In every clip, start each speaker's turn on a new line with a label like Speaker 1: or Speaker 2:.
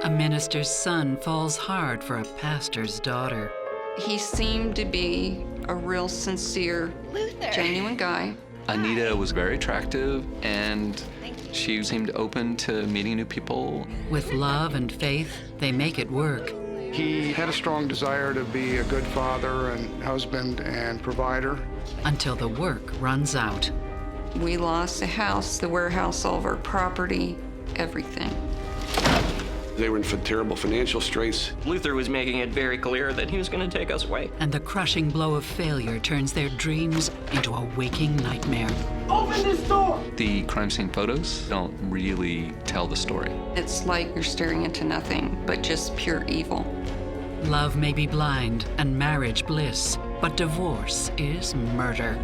Speaker 1: A minister's son falls hard for a pastor's daughter.
Speaker 2: He seemed to be a real sincere, genuine guy.
Speaker 3: Anita was very attractive, and she seemed open to meeting new people.
Speaker 1: With love and faith, they make it work.
Speaker 4: He had a strong desire to be a good father and husband and provider.
Speaker 1: Until the work runs out.
Speaker 2: We lost the house, the warehouse, all of our property, everything.
Speaker 5: They were in terrible financial straits.
Speaker 6: Luther was making it very clear that he was going to take us away.
Speaker 1: And the crushing blow of failure turns their dreams into a waking nightmare.
Speaker 7: Open this door!
Speaker 3: The crime scene photos don't really tell the story.
Speaker 2: It's like you're staring into nothing but just pure evil.
Speaker 1: Love may be blind and marriage bliss, but divorce is murder.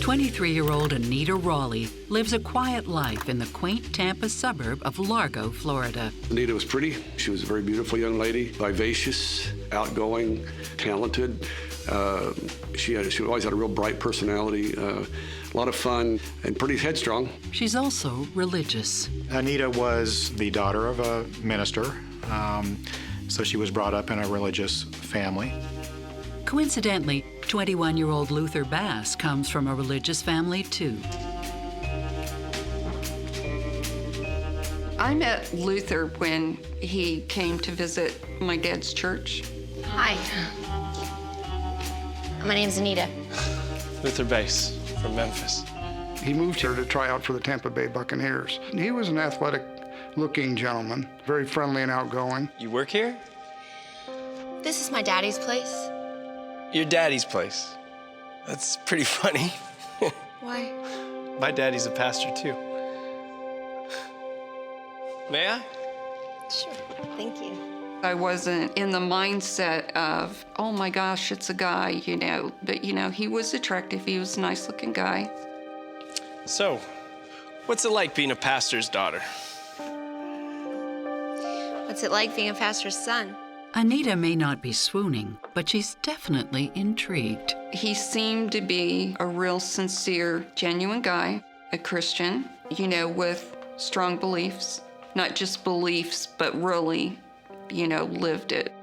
Speaker 1: "23-year-old Anita Raleigh lives a quiet life in the quaint Tampa suburb of Largo, Florida.
Speaker 5: Anita was pretty. She was a very beautiful young lady, vivacious, outgoing, talented. She always had a real bright personality, a lot of fun, and pretty headstrong.
Speaker 1: She's also religious.
Speaker 8: Anita was the daughter of a minister, so she was brought up in a religious family.
Speaker 1: Coincidentally, 21-year-old Luther Bass comes from a religious family, too.
Speaker 2: I met Luther when he came to visit my dad's church.
Speaker 9: Hi. My name's Anita.
Speaker 6: Luther Bass from Memphis.
Speaker 4: He moved here to try out for the Tampa Bay Buccaneers. He was an athletic-looking gentleman, very friendly and outgoing.
Speaker 6: You work here?
Speaker 9: This is my daddy's place.
Speaker 6: Your daddy's place. That's pretty funny.
Speaker 9: Why?
Speaker 6: My daddy's a pastor, too. May I?
Speaker 9: Sure. Thank you.
Speaker 2: I wasn't in the mindset of, oh my gosh, it's a guy, you know. But, you know, he was attractive. He was a nice-looking guy.
Speaker 6: So, what's it like being a pastor's daughter?
Speaker 9: What's it like being a pastor's son?
Speaker 1: Anita may not be swooning, but she's definitely intrigued.
Speaker 2: He seemed to be a real sincere, genuine guy, a Christian, you know, with strong beliefs. Not just beliefs, but really, you know, lived it.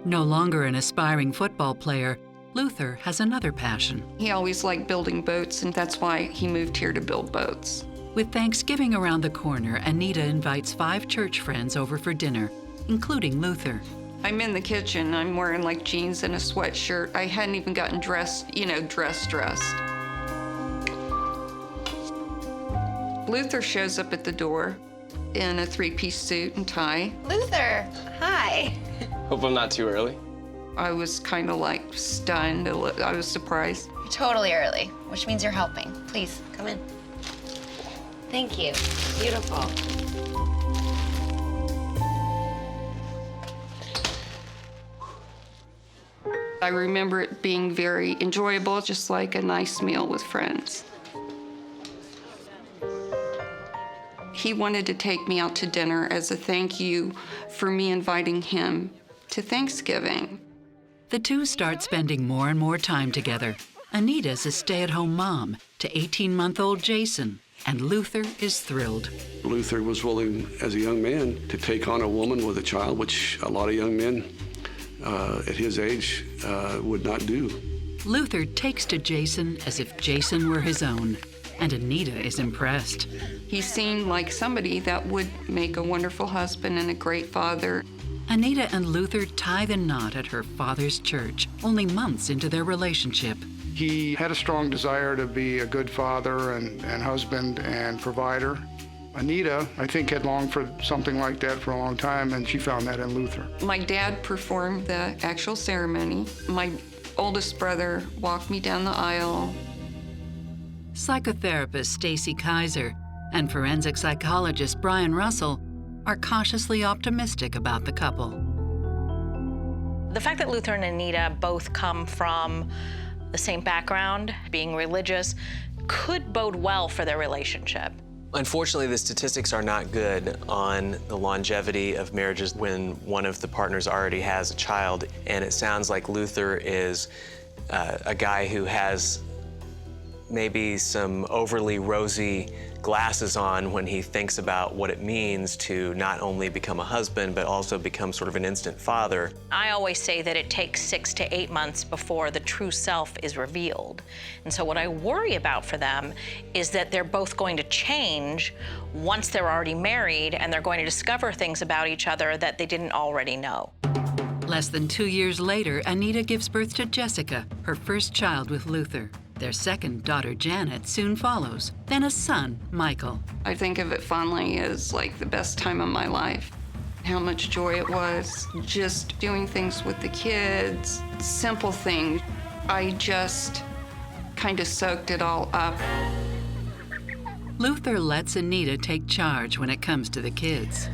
Speaker 1: No longer an aspiring football player, Luther has another passion.
Speaker 2: He always liked building boats, and that's why he moved here to build boats.
Speaker 1: With Thanksgiving around the corner, Anita invites 5 church friends over for dinner, including Luther.
Speaker 2: I'm in the kitchen. I'm wearing like jeans and a sweatshirt. I hadn't even gotten dressed, you know, dressed. Luther shows up at the door in a 3-piece suit and tie.
Speaker 9: Luther, hi.
Speaker 6: Hope I'm not too early.
Speaker 2: I was kind of like stunned. I was surprised.
Speaker 9: You're totally early, which means you're helping. Please, come in. Thank you. Beautiful.
Speaker 2: I remember it being very enjoyable, just like a nice meal with friends. He wanted to take me out to dinner as a thank you for me inviting him to Thanksgiving.
Speaker 1: The two start spending more and more time together. Anita's a stay-at-home mom to 18-month-old Jason, and Luther is thrilled.
Speaker 5: Luther was willing, as a young man, to take on a woman with a child, which a lot of young men at his age would not do.
Speaker 1: Luther takes to Jason as if Jason were his own, and Anita is impressed.
Speaker 2: He seemed like somebody that would make a wonderful husband and a great father.
Speaker 1: Anita and Luther tie the knot at her father's church, only months into their relationship.
Speaker 4: He had a strong desire to be a good father and husband and provider. Anita, I think, had longed for something like that for a long time, and she found that in Luther.
Speaker 2: My dad performed the actual ceremony. My oldest brother walked me down the aisle.
Speaker 1: Psychotherapist Stacy Kaiser and forensic psychologist Brian Russell are cautiously optimistic about the couple.
Speaker 10: The fact that Luther and Anita both come from the same background, being religious, could bode well for their relationship.
Speaker 6: Unfortunately, the statistics are not good on the longevity of marriages when one of the partners already has a child. And it sounds like Luther is a guy who has maybe some overly rosy glasses on when he thinks about what it means to not only become a husband, but also become sort of an instant father.
Speaker 10: I always say that it takes 6 to 8 months before the true self is revealed. And so what I worry about for them is that they're both going to change once they're already married, and they're going to discover things about each other that they didn't already know.
Speaker 1: Less than 2 years later, Anita gives birth to Jessica, her first child with Luther. Their second daughter, Janet, soon follows. Then a son, Michael.
Speaker 2: I think of it fondly as like the best time of my life. How much joy it was, just doing things with the kids, simple things. I just kind of soaked it all up.
Speaker 1: Luther lets Anita take charge when it comes to the kids.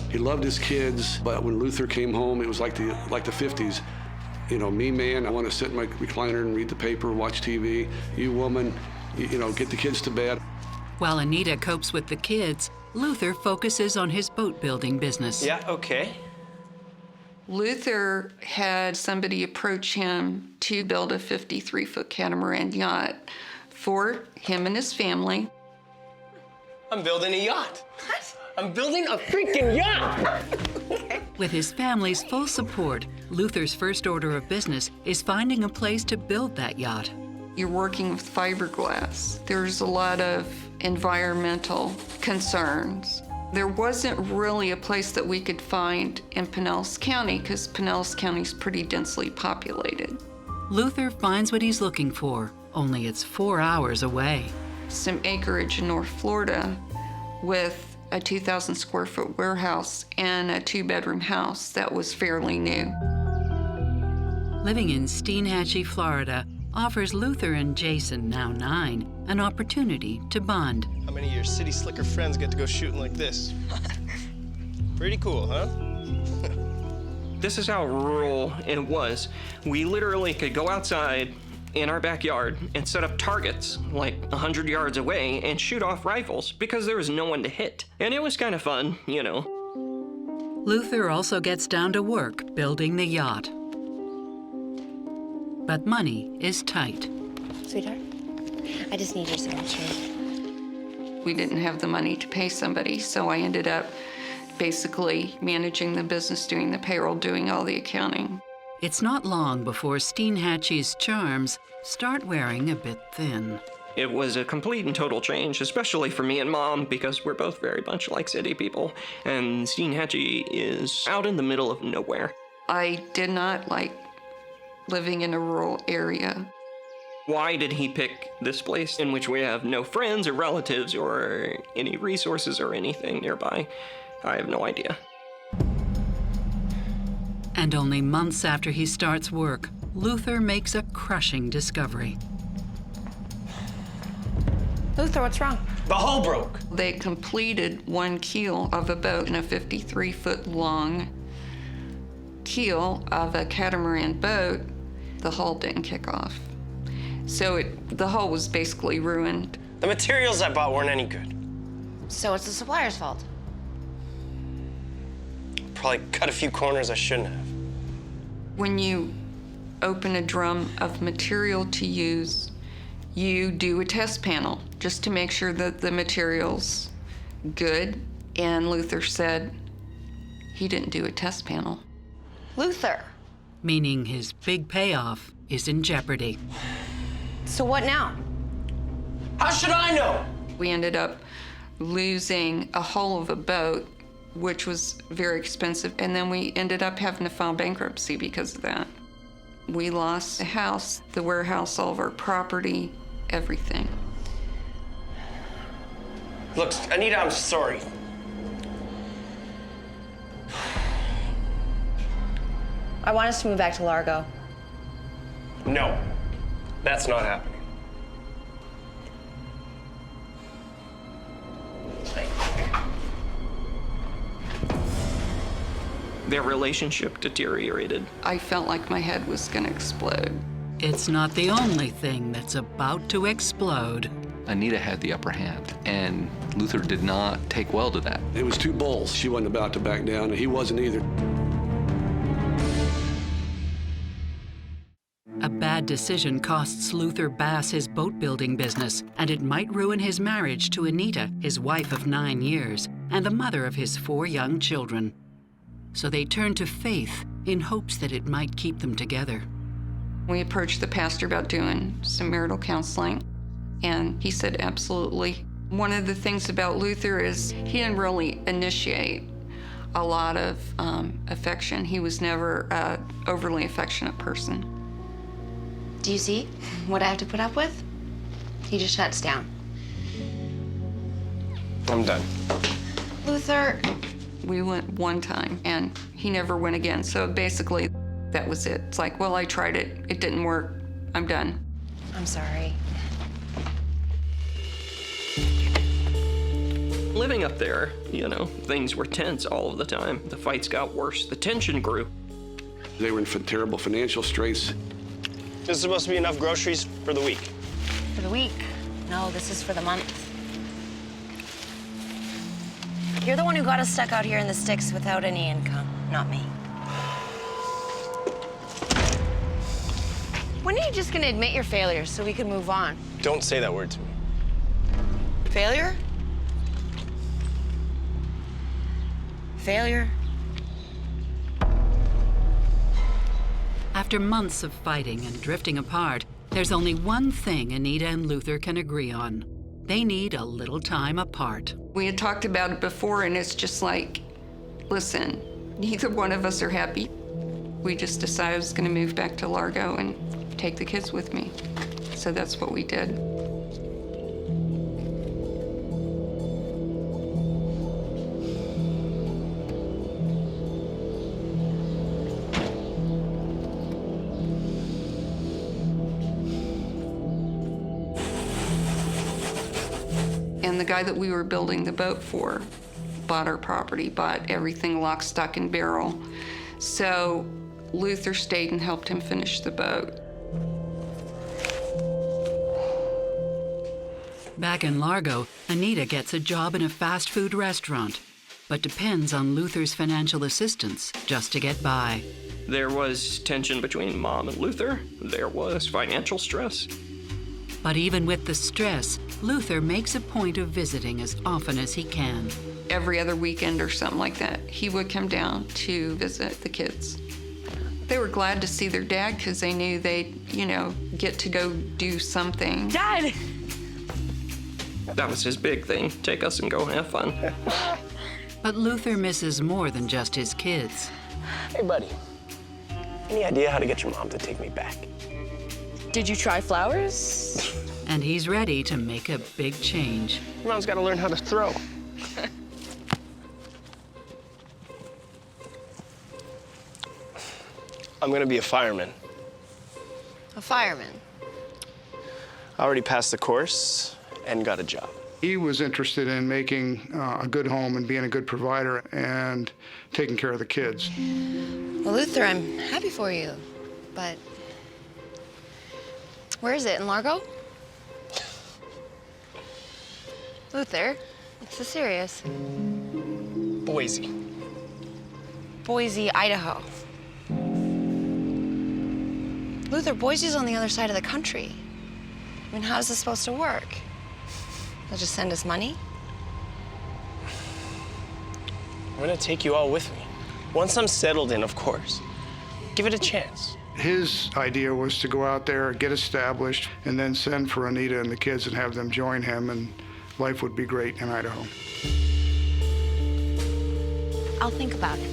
Speaker 5: He loved his kids, but when Luther came home, it was like the 50s. You know, me, man, I want to sit in my recliner and read the paper, watch TV. You, woman, you know, get the kids to bed.
Speaker 1: While Anita copes with the kids, Luther focuses on his boat building business.
Speaker 6: Yeah, okay.
Speaker 2: Luther had somebody approach him to build a 53-foot catamaran yacht for him and his family.
Speaker 6: I'm building a yacht. What? I'm building a freaking yacht!
Speaker 1: With his family's full support, Luther's first order of business is finding a place to build that yacht.
Speaker 2: You're working with fiberglass. There's a lot of environmental concerns. There wasn't really a place that we could find in Pinellas County because Pinellas County's pretty densely populated.
Speaker 1: Luther finds what he's looking for, only it's 4 hours away.
Speaker 2: Some acreage in North Florida with a 2,000 square foot warehouse and a 2-bedroom house that was fairly new.
Speaker 1: Living in Steinhatchee, Florida, offers Luther and Jason, now 9, an opportunity to bond.
Speaker 7: How many of your city slicker friends get to go shooting like this? Pretty cool, huh?
Speaker 11: This is how rural it was. We literally could go outside in our backyard and set up targets like 100 yards away and shoot off rifles because there was no one to hit. And it was kind of fun, you know.
Speaker 1: Luther also gets down to work building the yacht. But money is tight.
Speaker 9: Sweetheart, I just need your signature.
Speaker 2: We didn't have the money to pay somebody, so I ended up basically managing the business, doing the payroll, doing all the accounting.
Speaker 1: It's not long before Steinhatchee's charms start wearing a bit thin.
Speaker 11: It was a complete and total change, especially for me and Mom, because we're both very much like city people, and Steinhatchee is out in the middle of nowhere.
Speaker 2: I did not like living in a rural area.
Speaker 11: Why did he pick this place in which we have no friends or relatives or any resources or anything nearby? I have no idea.
Speaker 1: And only months after he starts work, Luther makes a crushing discovery.
Speaker 9: Luther, what's wrong?
Speaker 6: The hull broke.
Speaker 2: They completed 1 keel of a boat and a 53-foot long keel of a catamaran boat. The hull didn't kick off. So the hull was basically ruined.
Speaker 6: The materials I bought weren't any good.
Speaker 9: So it's the supplier's fault.
Speaker 6: Probably cut a few corners I shouldn't have.
Speaker 2: When you open a drum of material to use, you do a test panel just to make sure that the material's good. And Luther said he didn't do a test panel.
Speaker 9: Luther.
Speaker 1: Meaning his big payoff is in jeopardy.
Speaker 9: So what now?
Speaker 6: How should I know?
Speaker 2: We ended up losing a hull of a boat, which was very expensive, and then we ended up having to file bankruptcy because of that. We lost the house, the warehouse, all of our property, everything.
Speaker 6: Look, Anita, I'm sorry.
Speaker 9: I want us to move back to Largo.
Speaker 6: No, that's not happening.
Speaker 11: Their relationship deteriorated.
Speaker 2: I felt like my head was gonna explode.
Speaker 1: It's not the only thing that's about to explode.
Speaker 3: Anita had the upper hand, and Luther did not take well to that.
Speaker 5: It was two bulls. She wasn't about to back down, and he wasn't either.
Speaker 1: A bad decision costs Luther Bass his boat building business, and it might ruin his marriage to Anita, his wife of 9 years, and the mother of his 4 young children. So they turn to faith in hopes that it might keep them together.
Speaker 2: We approached the pastor about doing some marital counseling, and he said absolutely. One of the things about Luther is he didn't really initiate a lot of affection. He was never an overly affectionate person.
Speaker 9: Do you see what I have to put up with? He just shuts down.
Speaker 7: I'm done.
Speaker 9: Luther.
Speaker 2: We went one time, and he never went again. So basically, that was it. It's like, well, I tried it. It didn't work. I'm done.
Speaker 9: I'm sorry.
Speaker 11: Living up there, things were tense all of the time. The fights got worse. The tension grew.
Speaker 5: They were in terrible financial straits.
Speaker 7: This is supposed to be enough groceries for the week.
Speaker 9: For the week? No, this is for the month. You're the one who got us stuck out here in the sticks without any income, not me. When are you just gonna admit your failures so we can move on?
Speaker 7: Don't say that word to me.
Speaker 9: Failure? Failure?
Speaker 1: After months of fighting and drifting apart, there's only one thing Anita and Luther can agree on. They need a little time apart.
Speaker 2: We had talked about it before, and it's just like, listen, neither one of us are happy. We just decided I was going to move back to Largo and take the kids with me. So that's what we did. And the guy that we were building the boat for bought our property, bought everything lock, stock, and barrel. So Luther stayed and helped him finish the boat.
Speaker 1: Back in Largo, Anita gets a job in a fast food restaurant, but depends on Luther's financial assistance just to get by.
Speaker 11: There was tension between Mom and Luther. There was financial stress.
Speaker 1: But even with the stress, Luther makes a point of visiting as often as he can.
Speaker 2: Every other weekend or something like that, he would come down to visit the kids. They were glad to see their dad because they knew they'd, get to go do something.
Speaker 9: Dad!
Speaker 11: That was his big thing. Take us and go have fun.
Speaker 1: But Luther misses more than just his kids.
Speaker 7: Hey, buddy. Any idea how to get your mom to take me back?
Speaker 12: Did you try flowers?
Speaker 1: And he's ready to make a big change.
Speaker 7: Your mom's got to learn how to throw. I'm going to be a fireman.
Speaker 9: A fireman?
Speaker 7: I already passed the course and got a job.
Speaker 4: He was interested in making a good home and being a good provider and taking care of the kids.
Speaker 9: Well, Luther, I'm happy for you, but where is it, in Largo? Luther, it's so serious.
Speaker 7: Boise.
Speaker 9: Boise, Idaho. Luther, Boise's on the other side of the country. I mean, how's this supposed to work? They'll just send us money?
Speaker 7: I'm gonna take you all with me. Once I'm settled in, of course. Give it a chance.
Speaker 4: His idea was to go out there, get established, and then send for Anita and the kids and have them join him, and life would be great in Idaho.
Speaker 9: I'll think about it.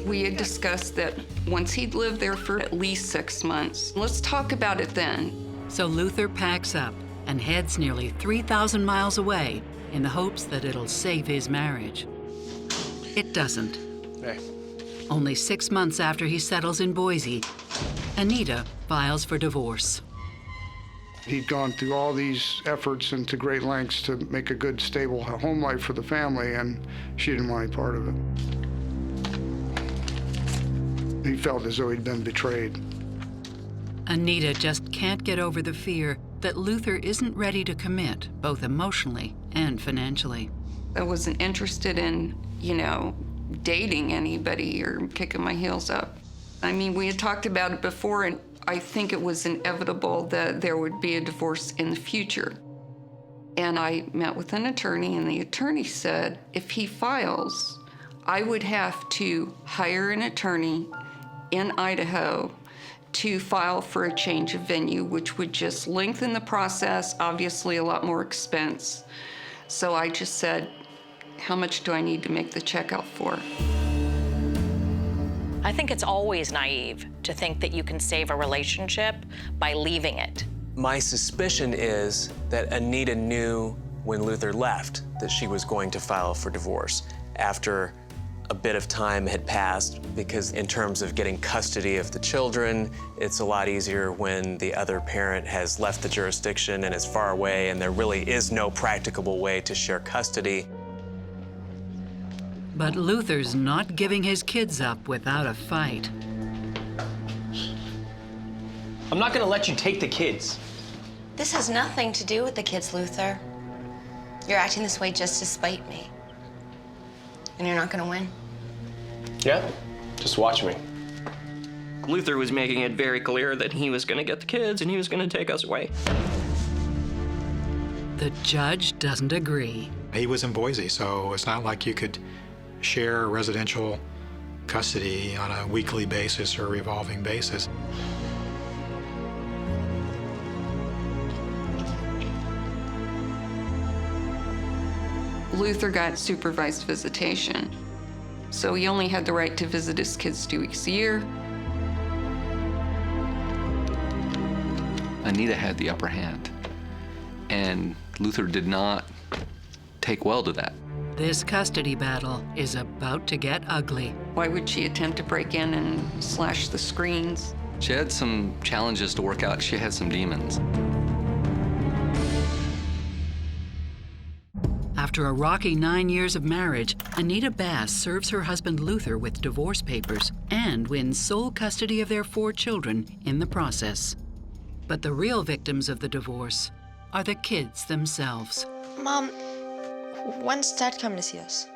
Speaker 2: We had discussed that once he'd lived there for at least 6 months, let's talk about it then.
Speaker 1: So Luther packs up and heads nearly 3,000 miles away in the hopes that it'll save his marriage. It doesn't.
Speaker 7: Hey.
Speaker 1: Only 6 months after he settles in Boise, Anita files for divorce.
Speaker 4: He'd gone through all these efforts and to great lengths to make a good, stable home life for the family, and she didn't want any part of it. He felt as though he'd been betrayed.
Speaker 1: Anita just can't get over the fear that Luther isn't ready to commit, both emotionally and financially.
Speaker 2: I wasn't interested in, dating anybody or kicking my heels up. I mean, we had talked about it before, and I think it was inevitable that there would be a divorce in the future. And I met with an attorney, and the attorney said, if he files, I would have to hire an attorney in Idaho to file for a change of venue, which would just lengthen the process, obviously a lot more expense. So I just said, how much do I need to make the check out for?
Speaker 10: I think it's always naive to think that you can save a relationship by leaving it.
Speaker 6: My suspicion is that Anita knew when Luther left that she was going to file for divorce after a bit of time had passed, because in terms of getting custody of the children, it's a lot easier when the other parent has left the jurisdiction and is far away, and there really is no practicable way to share custody.
Speaker 1: But Luther's not giving his kids up without a fight.
Speaker 7: I'm not gonna let you take the kids.
Speaker 9: This has nothing to do with the kids, Luther. You're acting this way just to spite me. And you're not gonna win.
Speaker 7: Yeah, just watch me.
Speaker 11: Luther was making it very clear that he was going to get the kids and he was going to take us away.
Speaker 1: The judge doesn't agree.
Speaker 8: He was in Boise, so it's not like you could share residential custody on a weekly basis or revolving basis.
Speaker 2: Luther got supervised visitation, so he only had the right to visit his kids 2 weeks a year.
Speaker 3: Anita had the upper hand, and Luther did not take well to that.
Speaker 1: This custody battle is about to get ugly.
Speaker 2: Why would she attempt to break in and slash the screens?
Speaker 3: She had some challenges to work out. She had some demons.
Speaker 1: After a rocky 9 years of marriage, Anita Bass serves her husband Luther with divorce papers and wins sole custody of their 4 children in the process. But the real victims of the divorce are the kids themselves.
Speaker 9: Mom, when's Dad coming to see us?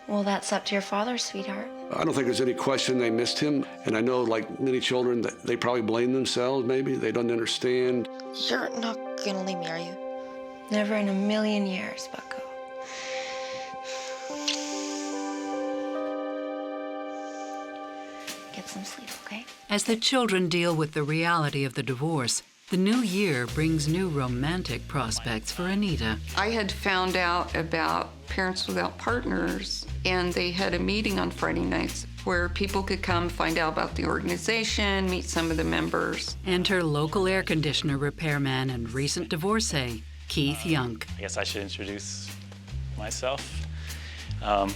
Speaker 9: Well, that's up to your father, sweetheart.
Speaker 5: I don't think there's any question they missed him. And I know, like many children, that they probably blame themselves, maybe. They don't understand.
Speaker 9: You're not gonna leave me, are you? Never in a million years, Bucko. Get some sleep, okay?
Speaker 1: As the children deal with the reality of the divorce, the new year brings new romantic prospects for Anita.
Speaker 2: I had found out about Parents Without Partners, and they had a meeting on Friday nights where people could come find out about the organization, meet some of the members.
Speaker 1: Enter local air conditioner repairman and recent divorcee, Keith Young.
Speaker 13: I guess I should introduce myself. Hi,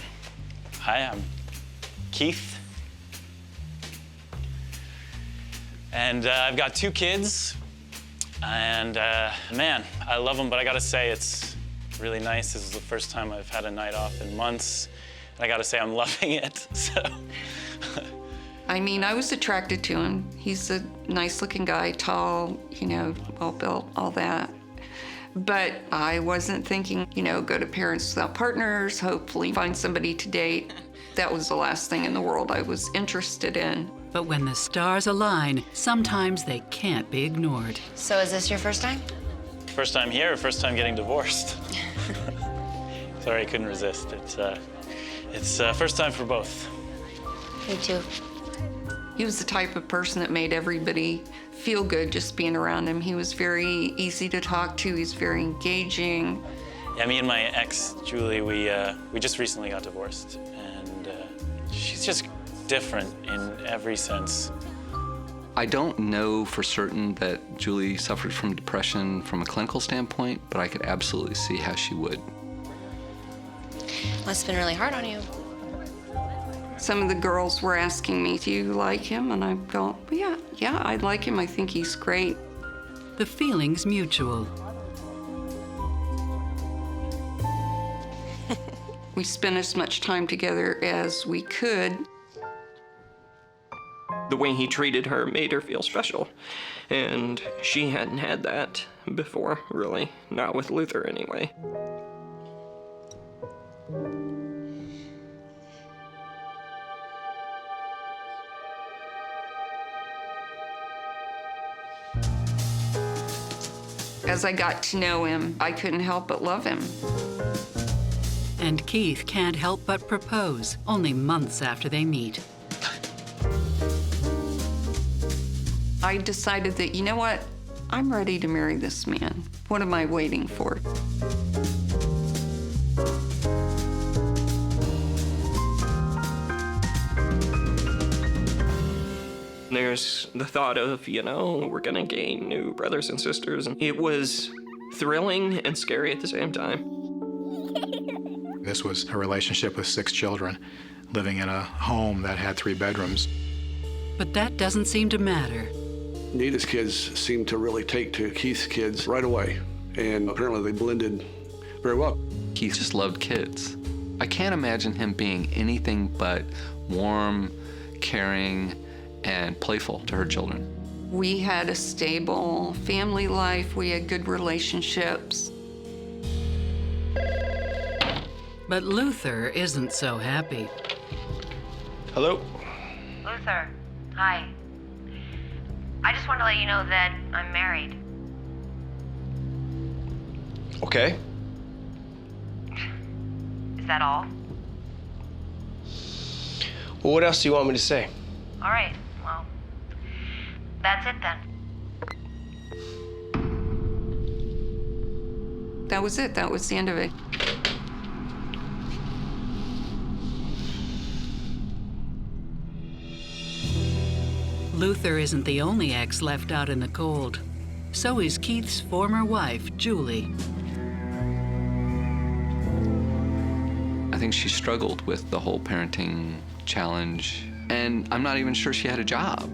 Speaker 13: I'm Keith. And I've got 2 kids. And man, I love them, but I gotta say it's really nice. This is the first time I've had a night off in months. And I gotta say I'm loving it, so.
Speaker 2: I mean, I was attracted to him. He's a nice looking guy, tall, well built, all that. But I wasn't thinking, go to Parents Without Partners, hopefully find somebody to date. That was the last thing in the world I was interested in.
Speaker 1: But when the stars align, sometimes they can't be ignored.
Speaker 9: So is this your first time?
Speaker 13: First time here, or first time getting divorced? Sorry, I couldn't resist. It's first time for both.
Speaker 9: Me too.
Speaker 2: He was the type of person that made everybody feel good just being around him. He was very easy to talk to. He's very engaging.
Speaker 13: Yeah, me and my ex, Julie, we just recently got divorced, and she's just different in every sense.
Speaker 3: I don't know for certain that Julie suffered from depression from a clinical standpoint, but I could absolutely see how she would.
Speaker 9: Must have been really hard on you.
Speaker 2: Some of the girls were asking me, do you like him? And I'm going, yeah, I like him. I think he's great.
Speaker 1: The feeling's mutual.
Speaker 2: We spent as much time together as we could.
Speaker 11: The way he treated her made her feel special. And she hadn't had that before, really. Not with Luther, anyway.
Speaker 2: As I got to know him, I couldn't help but love him.
Speaker 1: And Keith can't help but propose, only months after they meet.
Speaker 2: I decided that, you know what? I'm ready to marry this man. What am I waiting for?
Speaker 11: There's the thought of, we're gonna gain new brothers and sisters. And it was thrilling and scary at the same time.
Speaker 8: This was a relationship with 6 children, living in a home that had 3 bedrooms.
Speaker 1: But that doesn't seem to matter.
Speaker 5: Anita's kids seemed to really take to Keith's kids right away, and apparently they blended very well.
Speaker 3: Keith just loved kids. I can't imagine him being anything but warm, caring, and playful to her children.
Speaker 2: We had a stable family life. We had good relationships.
Speaker 1: But Luther isn't so happy.
Speaker 7: Hello?
Speaker 14: Luther, hi. I just want to let you know that I'm married.
Speaker 7: Okay.
Speaker 14: Is that all?
Speaker 7: Well, what else do you want me to say?
Speaker 14: All right, well, that's it then.
Speaker 2: That was it. That was the end of it.
Speaker 1: Luther isn't the only ex left out in the cold. So is Keith's former wife, Julie.
Speaker 3: I think she struggled with the whole parenting challenge, and I'm not even sure she had a job.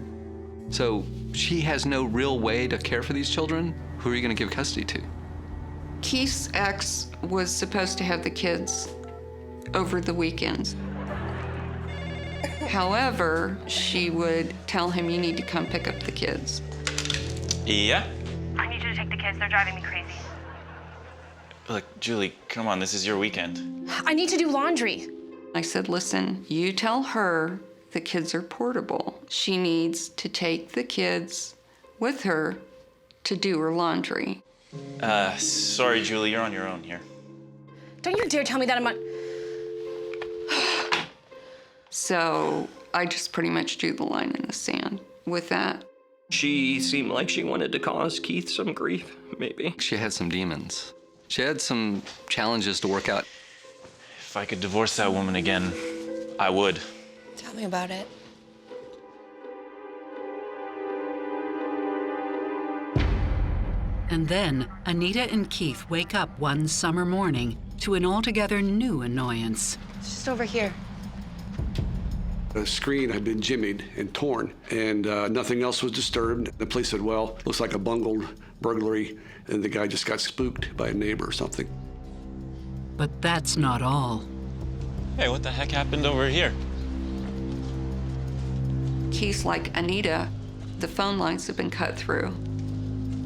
Speaker 3: So she has no real way to care for these children. Who are you going to give custody to?
Speaker 2: Keith's ex was supposed to have the kids over the weekends. However, she would tell him, you need to come pick up the kids.
Speaker 13: Yeah?
Speaker 14: I need you to take the kids. They're driving me crazy.
Speaker 13: Look, Julie, come on, this is your weekend.
Speaker 12: I need to do laundry.
Speaker 2: I said, listen, you tell her the kids are portable. She needs to take the kids with her to do her laundry.
Speaker 13: Sorry, Julie, you're on your own here.
Speaker 12: Don't you dare tell me that I'm on...
Speaker 2: So I just pretty much drew the line in the sand with that.
Speaker 11: She seemed like she wanted to cause Keith some grief, maybe.
Speaker 3: She had some demons. She had some challenges to work out.
Speaker 13: If I could divorce that woman again, I would.
Speaker 9: Tell me about it.
Speaker 1: And then Anita and Keith wake up one summer morning to an altogether new annoyance.
Speaker 9: It's just over here.
Speaker 5: The screen had been jimmied and torn, and nothing else was disturbed. The police said, well, looks like a bungled burglary, and the guy just got spooked by a neighbor or something.
Speaker 1: But that's not all.
Speaker 13: Hey, what the heck happened over here?
Speaker 2: Keith's like, Anita, the phone lines have been cut through.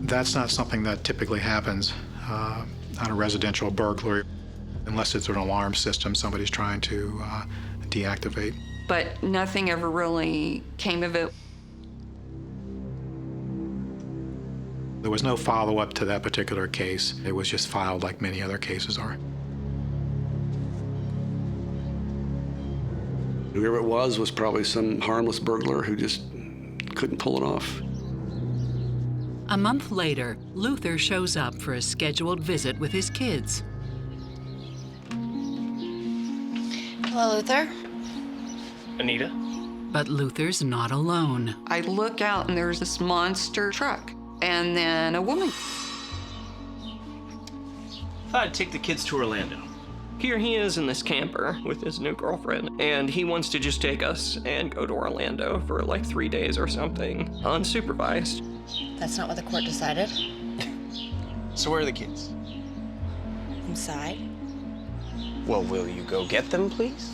Speaker 8: That's not something that typically happens on a residential burglary, unless it's an alarm system somebody's trying to deactivate.
Speaker 2: But nothing ever really came of it.
Speaker 8: There was no follow-up to that particular case. It was just filed like many other cases are.
Speaker 5: Whoever it was probably some harmless burglar who just couldn't pull it off.
Speaker 1: A month later, Luther shows up for a scheduled visit with his kids.
Speaker 9: Hello, Luther.
Speaker 7: Anita?
Speaker 1: But Luther's not alone.
Speaker 2: I look out and there's this monster truck and then a woman.
Speaker 7: Thought I'd take the kids to Orlando.
Speaker 11: Here he is in this camper with his new girlfriend, and he wants to just take us and go to Orlando for like 3 days or something, unsupervised.
Speaker 9: That's not what the court decided.
Speaker 7: So where are the kids?
Speaker 9: Inside.
Speaker 7: Well, will you go get them, please?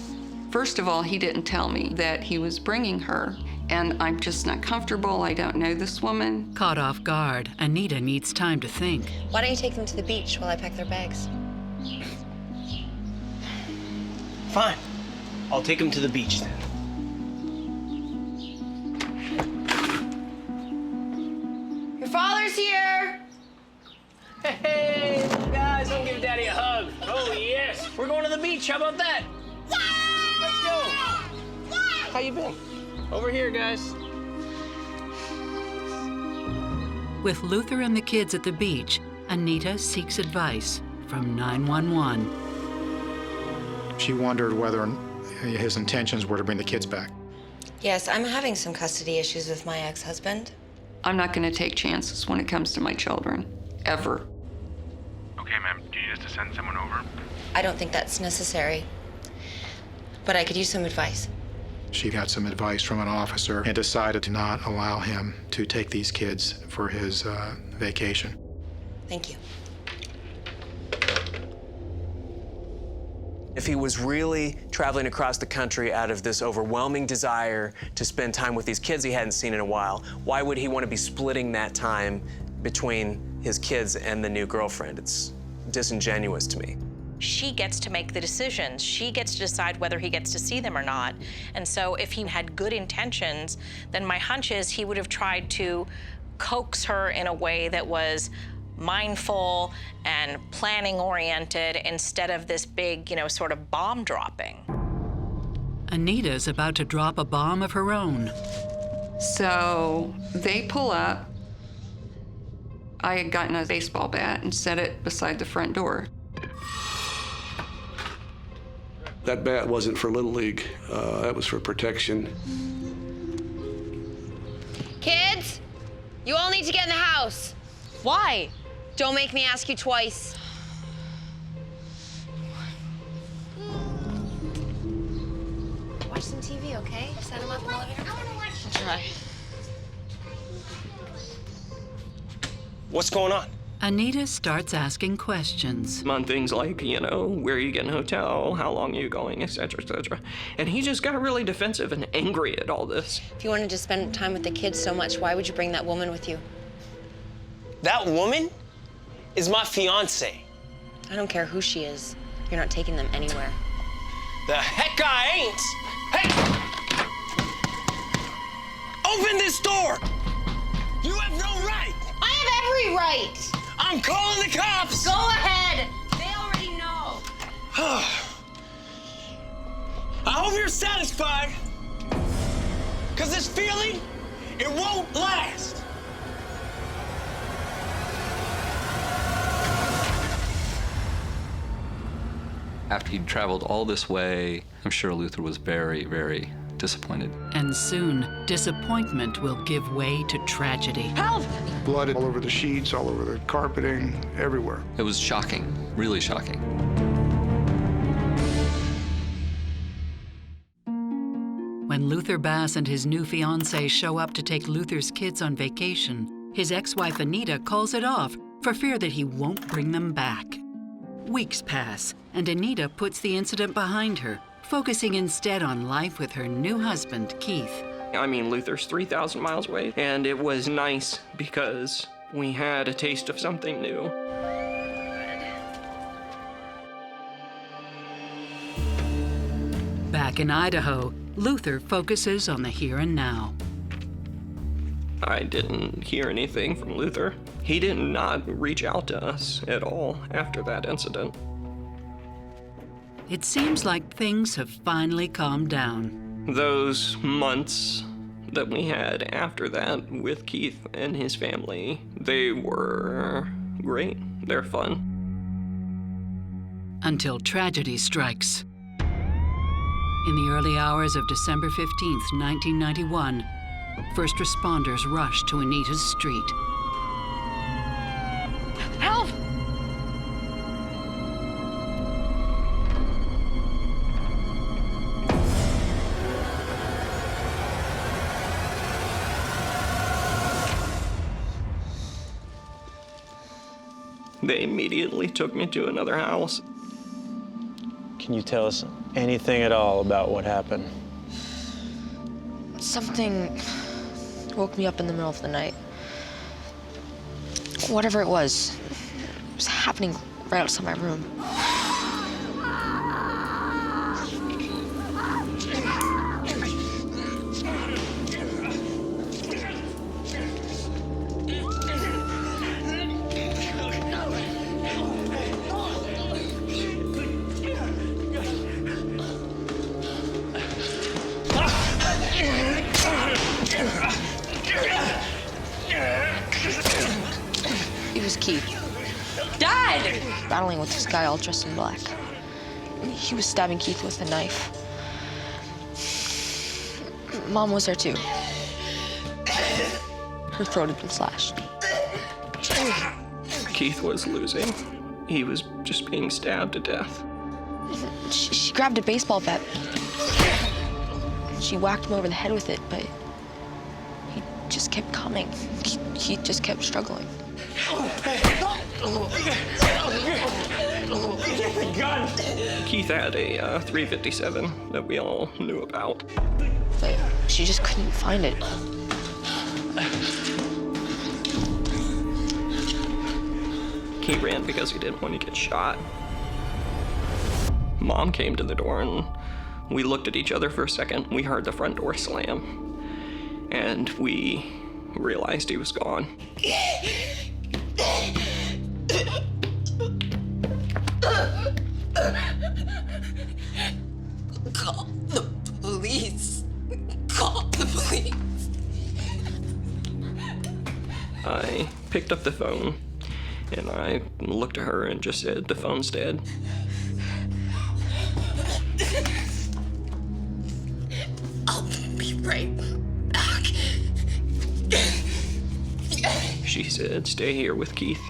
Speaker 2: First of all, he didn't tell me that he was bringing her. and I'm just not comfortable. I don't know this woman.
Speaker 1: Caught off guard, Anita needs time to think.
Speaker 9: Why don't you take them to the beach while I pack their bags?
Speaker 7: Fine. I'll take him to the beach then.
Speaker 9: Your father's here!
Speaker 7: Hey, guys, don't give Daddy a hug. Oh, yes. We're going to the beach. How about that? Let's go. How you been? Over here, guys.
Speaker 1: With Luther and the kids at the beach, Anita seeks advice from 911.
Speaker 8: She wondered whether his intentions were to bring the kids back.
Speaker 9: Yes, I'm having some custody issues with my ex-husband.
Speaker 2: I'm not going to take chances when it comes to my children, ever.
Speaker 15: Okay, ma'am. Do you need us to send someone over?
Speaker 9: I don't think that's necessary, but I could use some advice.
Speaker 8: She got some advice from an officer and decided to not allow him to take these kids for his vacation.
Speaker 9: Thank you.
Speaker 6: If he was really traveling across the country out of this overwhelming desire to spend time with these kids he hadn't seen in a while, why would he want to be splitting that time between his kids and the new girlfriend? It's disingenuous to me.
Speaker 10: She gets to make the decisions. She gets to decide whether he gets to see them or not. And so if he had good intentions, then my hunch is he would have tried to coax her in a way that was mindful and planning-oriented instead of this big, sort of bomb dropping.
Speaker 1: Anita's about to drop a bomb of her own.
Speaker 2: So they pull up. I had gotten a baseball bat and set it beside the front door.
Speaker 5: That bat wasn't for Little League. That was for protection.
Speaker 9: Kids, you all need to get in the house. Why? Don't make me ask you twice. Watch some TV, okay? Set them up in the living room.
Speaker 12: I'll try.
Speaker 7: What's going on?
Speaker 1: Anita starts asking questions.
Speaker 11: On things like, where are you getting a hotel, how long are you going, et cetera, et cetera. And he just got really defensive and angry at all this.
Speaker 9: If you wanted to spend time with the kids so much, why would you bring that woman with you?
Speaker 7: That woman is my fiance.
Speaker 9: I don't care who she is. You're not taking them anywhere.
Speaker 7: The heck I ain't! Hey! Open this door! You have no right!
Speaker 9: I have every right!
Speaker 7: I'm calling the cops!
Speaker 9: Go ahead! They already know.
Speaker 7: I hope you're satisfied. Because this feeling, it won't last.
Speaker 3: After he'd traveled all this way, I'm sure Luther was very, very disappointed.
Speaker 1: And soon, disappointment will give way to tragedy.
Speaker 9: Help!
Speaker 4: Blood all over the sheets, all over the carpeting, everywhere.
Speaker 3: It was shocking, really shocking.
Speaker 1: When Luther Bass and his new fiancée show up to take Luther's kids on vacation, his ex-wife Anita calls it off for fear that he won't bring them back. Weeks pass, and Anita puts the incident behind her, focusing instead on life with her new husband, Keith.
Speaker 11: Luther's 3,000 miles away, and it was nice because we had a taste of something new.
Speaker 1: Back in Idaho, Luther focuses on the here and now.
Speaker 11: I didn't hear anything from Luther. He did not reach out to us at all after that incident.
Speaker 1: It seems like things have finally calmed down.
Speaker 11: Those months that we had after that with Keith and his family, they were great. They're fun.
Speaker 1: Until tragedy strikes. In the early hours of December 15th, 1991, first responders rush to Anita's street.
Speaker 9: Help!
Speaker 11: They immediately took me to another house.
Speaker 16: Can you tell us anything at all about what happened?
Speaker 9: Something woke me up in the middle of the night. Whatever it was happening right outside my room. It was Keith.
Speaker 12: Dad!
Speaker 9: Battling with this guy all dressed in black. He was stabbing Keith with a knife. Mom was there too. Her throat had been slashed.
Speaker 11: Keith was losing. He was just being stabbed to death.
Speaker 9: She grabbed a baseball bat. She whacked him over the head with it, but he just kept coming. He just kept struggling.
Speaker 11: Keith had a .357 that we all knew about.
Speaker 9: But she just couldn't find it.
Speaker 11: He ran because he didn't want to get shot. Mom came to the door and we looked at each other for a second. We heard the front door slam. And we realized he was gone.
Speaker 9: Call the police. Call the police.
Speaker 11: I picked up the phone and I looked at her and just said, "The phone's dead."
Speaker 9: I'll be right back.
Speaker 11: She said, "Stay here with Keith."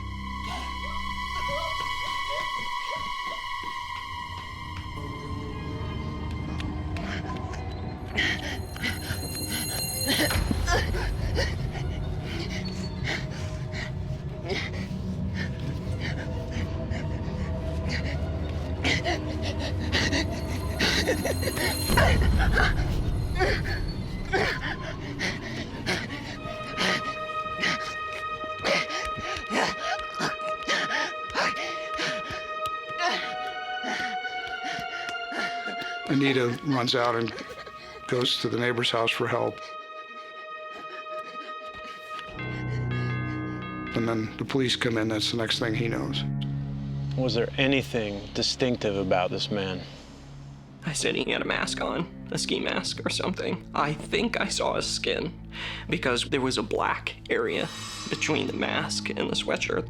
Speaker 4: Anita runs out and goes to the neighbor's house for help. And then the police come in. That's the next thing he knows.
Speaker 16: Was there anything distinctive about this man?
Speaker 11: I said he had a mask on, a ski mask or something. I think I saw his skin because there was a black area between the mask and the sweatshirt.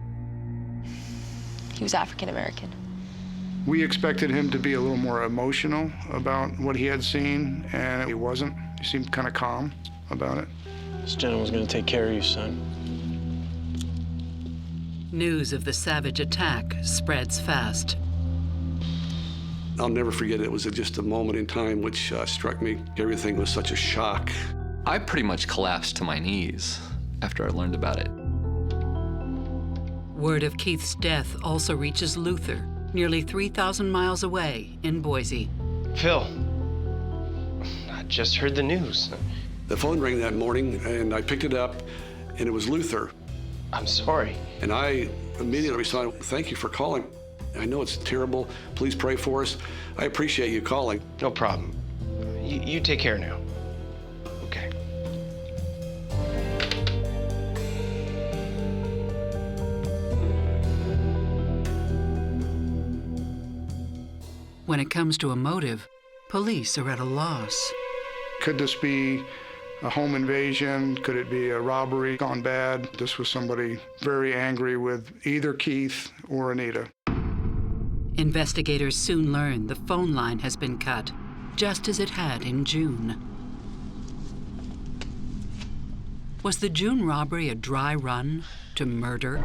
Speaker 9: He was African American.
Speaker 4: We expected him to be a little more emotional about what he had seen, and he wasn't. He seemed kind of calm about it.
Speaker 16: This gentleman's gonna take care of you, son.
Speaker 1: News of the savage attack spreads fast.
Speaker 5: I'll never forget it. It was just a moment in time which struck me. Everything was such a shock.
Speaker 3: I pretty much collapsed to my knees after I learned about it.
Speaker 1: Word of Keith's death also reaches Luther, nearly 3,000 miles away in Boise.
Speaker 7: Phil, I just heard the news.
Speaker 5: The phone rang that morning, and I picked it up, and it was Luther.
Speaker 7: I'm sorry.
Speaker 5: And I immediately responded, "Thank you for calling. I know it's terrible. Please pray for us. I appreciate you calling."
Speaker 7: No problem. You take care now. Okay.
Speaker 1: When it comes to a motive, police are at a loss.
Speaker 4: Could this be a home invasion? Could it be a robbery gone bad? This was somebody very angry with either Keith or Anita.
Speaker 1: Investigators soon learn the phone line has been cut, just as it had in June. Was the June robbery a dry run to murder?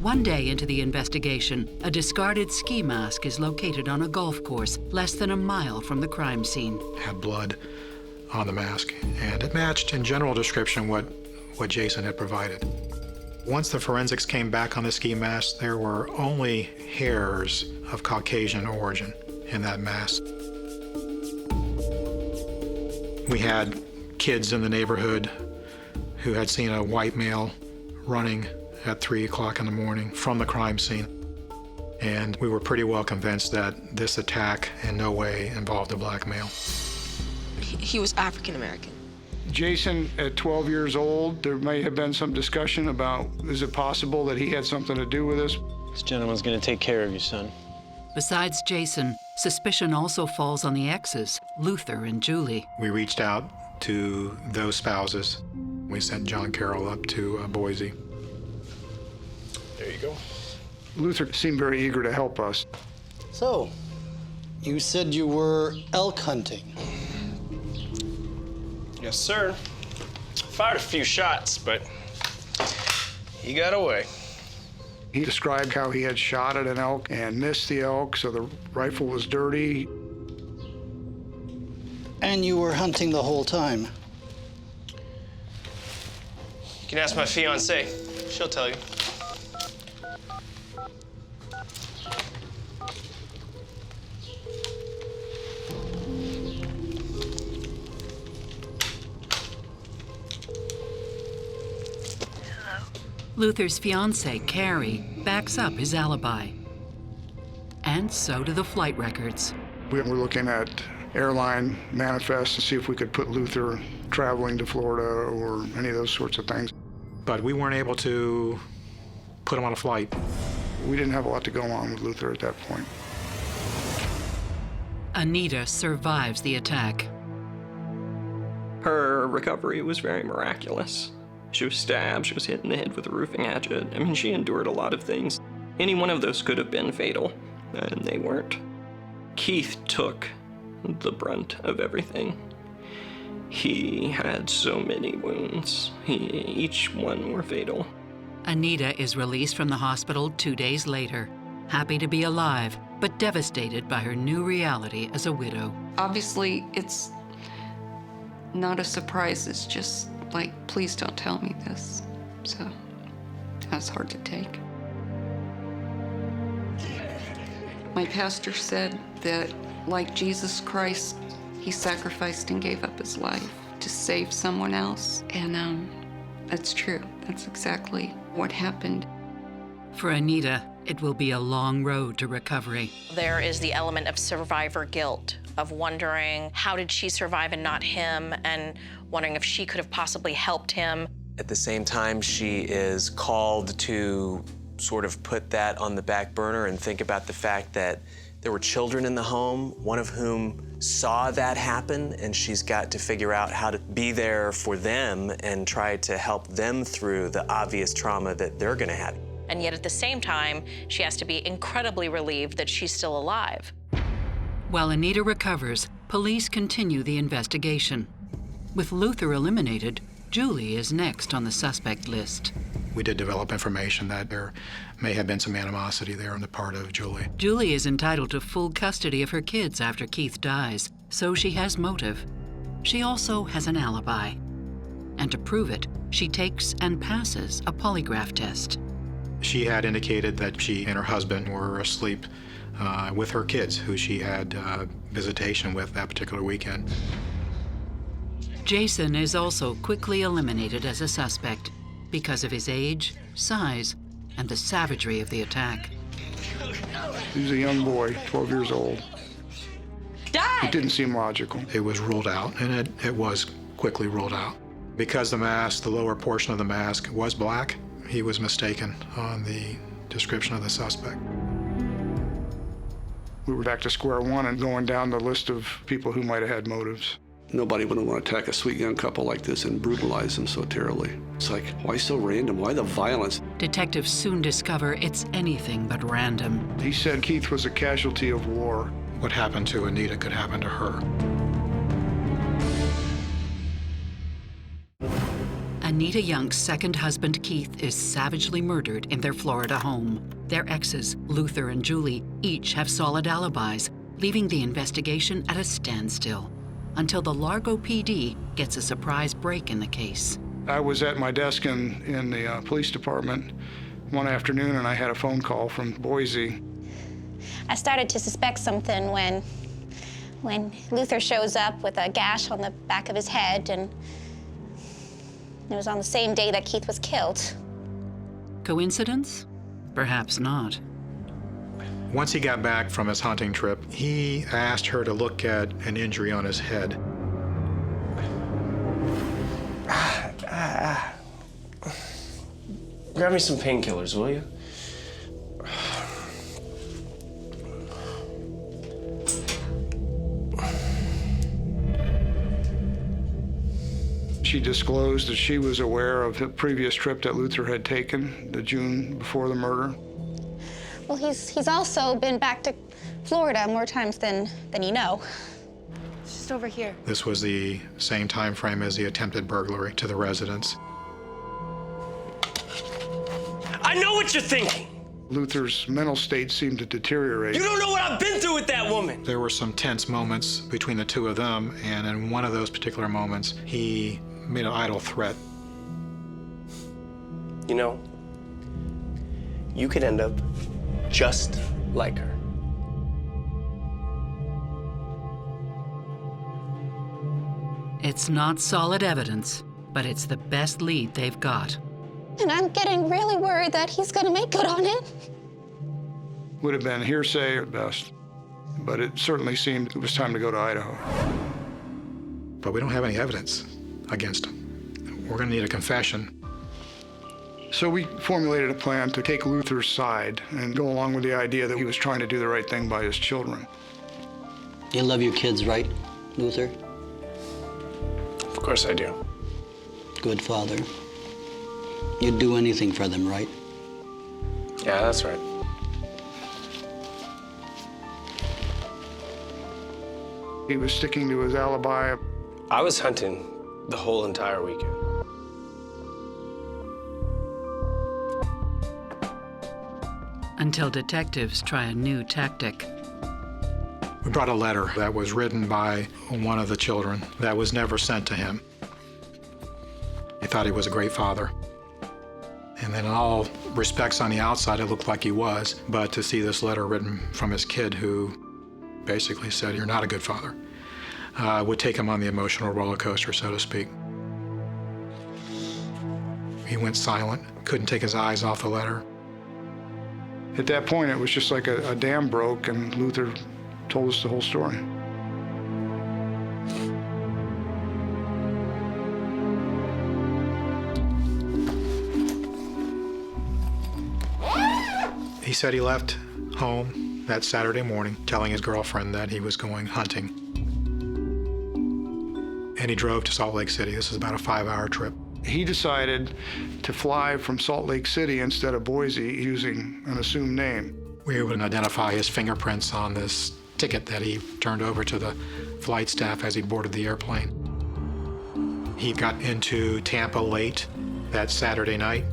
Speaker 1: One day into the investigation, a discarded ski mask is located on a golf course less than a mile from the crime scene.
Speaker 8: Had blood on the mask, and it matched in general description what Jason had provided. Once the forensics came back on the ski mask, there were only hairs of Caucasian origin in that mask. We had kids in the neighborhood who had seen a white male running at 3 o'clock in the morning from the crime scene. And we were pretty well convinced that this attack in no way involved a black male.
Speaker 17: He was African American.
Speaker 4: Jason, at 12 years old, there may have been some discussion about, is it possible that he had something to do with this?
Speaker 16: This gentleman's gonna take care of you, son.
Speaker 1: Besides Jason, suspicion also falls on the exes, Luther and Julie.
Speaker 8: We reached out to those spouses. We sent John Carroll up to Boise.
Speaker 16: There you go.
Speaker 4: Luther seemed very eager to help us.
Speaker 18: So, you said you were elk hunting.
Speaker 16: Yes, sir. Fired a few shots, but he got away.
Speaker 4: He described how he had shot at an elk and missed the elk, so the rifle was dirty.
Speaker 18: And you were hunting the whole time.
Speaker 16: You can ask my fiancée. She'll tell you.
Speaker 1: Luther's fiancée, Carrie, backs up his alibi. And so do the flight records.
Speaker 4: We were looking at airline manifests to see if we could put Luther traveling to Florida or any of those sorts of things.
Speaker 8: But we weren't able to put him on a flight.
Speaker 4: We didn't have a lot to go on with Luther at that point.
Speaker 1: Anita survives the attack.
Speaker 11: Her recovery was very miraculous. She was stabbed, she was hit in the head with a roofing hatchet. I mean, she endured a lot of things. Any one of those could have been fatal, and they weren't. Keith took the brunt of everything. He had so many wounds. Each one were fatal.
Speaker 1: Anita is released from the hospital 2 days later, happy to be alive, but devastated by her new reality as a widow.
Speaker 2: Obviously, it's not a surprise. It's just like, please don't tell me this. So that's hard to take. My pastor said that, like Jesus Christ, he sacrificed and gave up his life to save someone else. And that's true. That's exactly what happened.
Speaker 1: For Anita, it will be a long road to recovery.
Speaker 10: There is the element of survivor guilt, of wondering how did she survive and not him, and wondering if she could have possibly helped him.
Speaker 6: At the same time, she is called to sort of put that on the back burner and think about the fact that there were children in the home, one of whom saw that happen, and she's got to figure out how to be there for them and try to help them through the obvious trauma that they're gonna have.
Speaker 10: And yet at the same time, she has to be incredibly relieved that she's still alive.
Speaker 1: While Anita recovers, police continue the investigation. With Luther eliminated, Julie is next on the suspect list.
Speaker 8: We did develop information that there may have been some animosity there on the part of Julie.
Speaker 1: Julie is entitled to full custody of her kids after Keith dies, so she has motive. She also has an alibi. And to prove it, she takes and passes a polygraph test.
Speaker 8: She had indicated that she and her husband were asleep with her kids, who she had visitation with that particular weekend.
Speaker 1: Jason is also quickly eliminated as a suspect because of his age, size, and the savagery of the attack.
Speaker 4: He was a young boy, 12 years old. It didn't seem logical.
Speaker 8: It was ruled out, and it was quickly ruled out. Because the mask, the lower portion of the mask, was black, he was mistaken on the description of the suspect.
Speaker 4: We were back to square one and going down the list of people who might have had motives.
Speaker 5: Nobody would want to attack a sweet young couple like this and brutalize them so terribly. It's like, why so random? Why the violence?
Speaker 1: Detectives soon discover it's anything but random.
Speaker 4: He said Keith was a casualty of war.
Speaker 8: What happened to Anita could happen to her.
Speaker 1: Anita Young's second husband, Keith, is savagely murdered in their Florida home. Their exes, Luther and Julie, each have solid alibis, leaving the investigation at a standstill until the Largo PD gets a surprise break in the case.
Speaker 4: I was at my desk in the police department one afternoon, and I had a phone call from Boise.
Speaker 19: I started to suspect something when when Luther shows up with a gash on the back of his head, and it was on the same day that Keith was killed.
Speaker 1: Coincidence? Perhaps not.
Speaker 8: Once he got back from his hunting trip, he asked her to look at an injury on his head.
Speaker 16: Grab me some painkillers, will you?
Speaker 4: She disclosed that she was aware of the previous trip that Luther had taken, the June before the murder.
Speaker 19: Well, he's also been back to Florida more times than you know. It's just over here.
Speaker 8: This was the same time frame as the attempted burglary to the residence.
Speaker 16: I know what you're thinking.
Speaker 4: Luther's mental state seemed to deteriorate.
Speaker 16: You don't know what I've been through with that woman.
Speaker 8: There were some tense moments between the two of them, and in one of those particular moments, he made an idle threat.
Speaker 16: You know, you could end up just like her.
Speaker 1: It's not solid evidence, but it's the best lead they've got.
Speaker 19: And I'm getting really worried that he's gonna make good on it.
Speaker 4: Would have been hearsay at best, but it certainly seemed it was time to go to Idaho.
Speaker 8: But we don't have any evidence against him. We're gonna need a confession.
Speaker 4: So we formulated a plan to take Luther's side and go along with the idea that he was trying to do the right thing by his children.
Speaker 18: You love your kids, right, Luther?
Speaker 16: Of course I do.
Speaker 18: Good father. You'd do anything for them, right?
Speaker 16: Yeah, that's right.
Speaker 4: He was sticking to his alibi.
Speaker 16: I was hunting the whole entire weekend.
Speaker 1: Until detectives try a new tactic.
Speaker 8: We brought a letter that was written by one of the children that was never sent to him. He thought he was a great father. And then in all respects on the outside, it looked like he was. But to see this letter written from his kid who basically said, "You're not a good father," would take him on the emotional roller coaster, so to speak. He went silent, couldn't take his eyes off the letter.
Speaker 4: At that point, it was just like a dam broke, and Luther told us the whole story.
Speaker 8: He said he left home that Saturday morning, telling his girlfriend that he was going hunting. And he drove to Salt Lake City. This is about a 5-hour trip.
Speaker 4: He decided to fly from Salt Lake City instead of Boise using an assumed name.
Speaker 8: We were able to identify his fingerprints on this ticket that he turned over to the flight staff as he boarded the airplane. He got into Tampa late that Saturday night.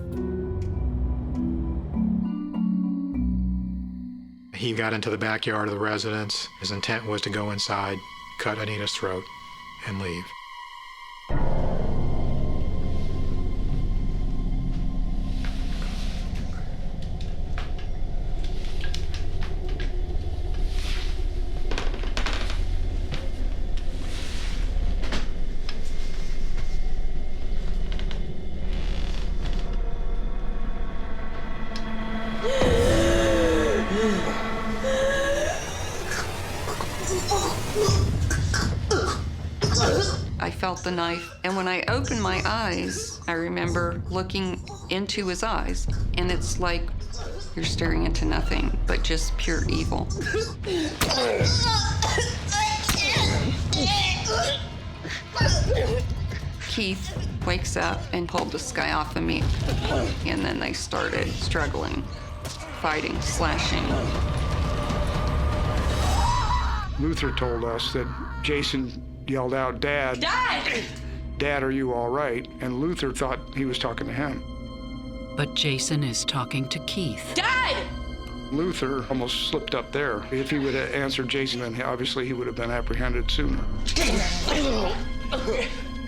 Speaker 8: He got into the backyard of the residence. His intent was to go inside, cut Anita's throat, and leave.
Speaker 2: I felt the knife, and when I opened my eyes, I remember looking into his eyes, and it's like you're staring into nothing but just pure evil. Keith wakes up and pulled this guy off of me, and then they started struggling, fighting, slashing.
Speaker 4: Luther told us that Jason yelled out, "Dad!
Speaker 10: Dad!
Speaker 4: Dad, are you all right?" And Luther thought he was talking to him.
Speaker 1: But Jason is talking to Keith.
Speaker 10: Dad!
Speaker 4: Luther almost slipped up there. If he would have answered Jason, then obviously he would have been apprehended sooner.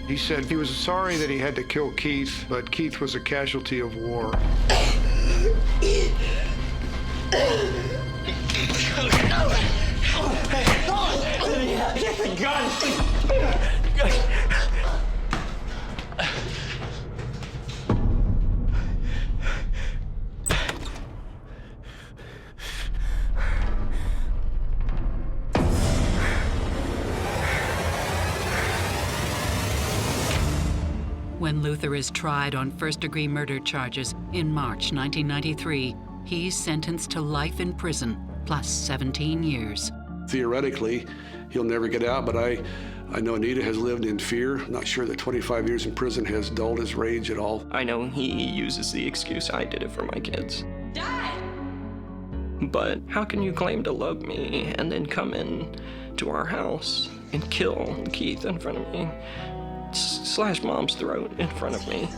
Speaker 4: He said he was sorry that he had to kill Keith, but Keith was a casualty of war.
Speaker 7: Get the gun!
Speaker 1: When Luther is tried on first-degree murder charges in March 1993, he's sentenced to life in prison, plus 17 years.
Speaker 5: Theoretically, he'll never get out, but I know Anita has lived in fear. I'm not sure that 25 years in prison has dulled his rage at all.
Speaker 11: I know he uses the excuse, I did it for my kids.
Speaker 10: Dad!
Speaker 11: But how can you claim to love me and then come in to our house and kill Keith in front of me? Slash Mom's throat in front of me.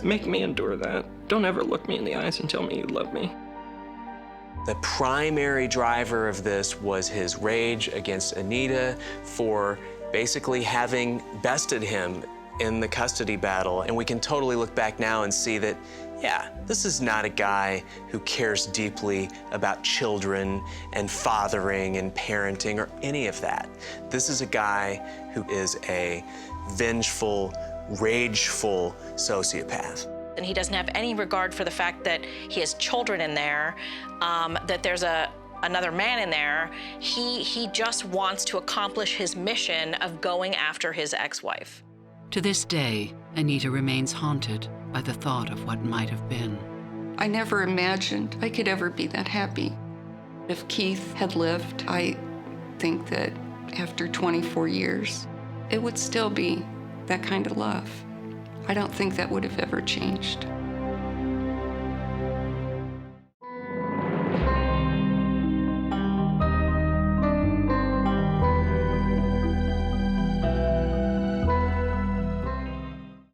Speaker 11: Make me endure that. Don't ever look me in the eyes and tell me you love me.
Speaker 6: The primary driver of this was his rage against Anita for basically having bested him in the custody battle. And we can totally look back now and see that, yeah, this is not a guy who cares deeply about children and fathering and parenting or any of that. This is a guy who is a vengeful, rageful sociopath.
Speaker 10: And he doesn't have any regard for the fact that he has children in there, that there's another man in there. He just wants to accomplish his mission of going after his ex-wife.
Speaker 1: To this day, Anita remains haunted by the thought of what might have been.
Speaker 2: I never imagined I could ever be that happy. If Keith had lived, I think that after 24 years, it would still be that kind of love. I don't think that would have ever changed.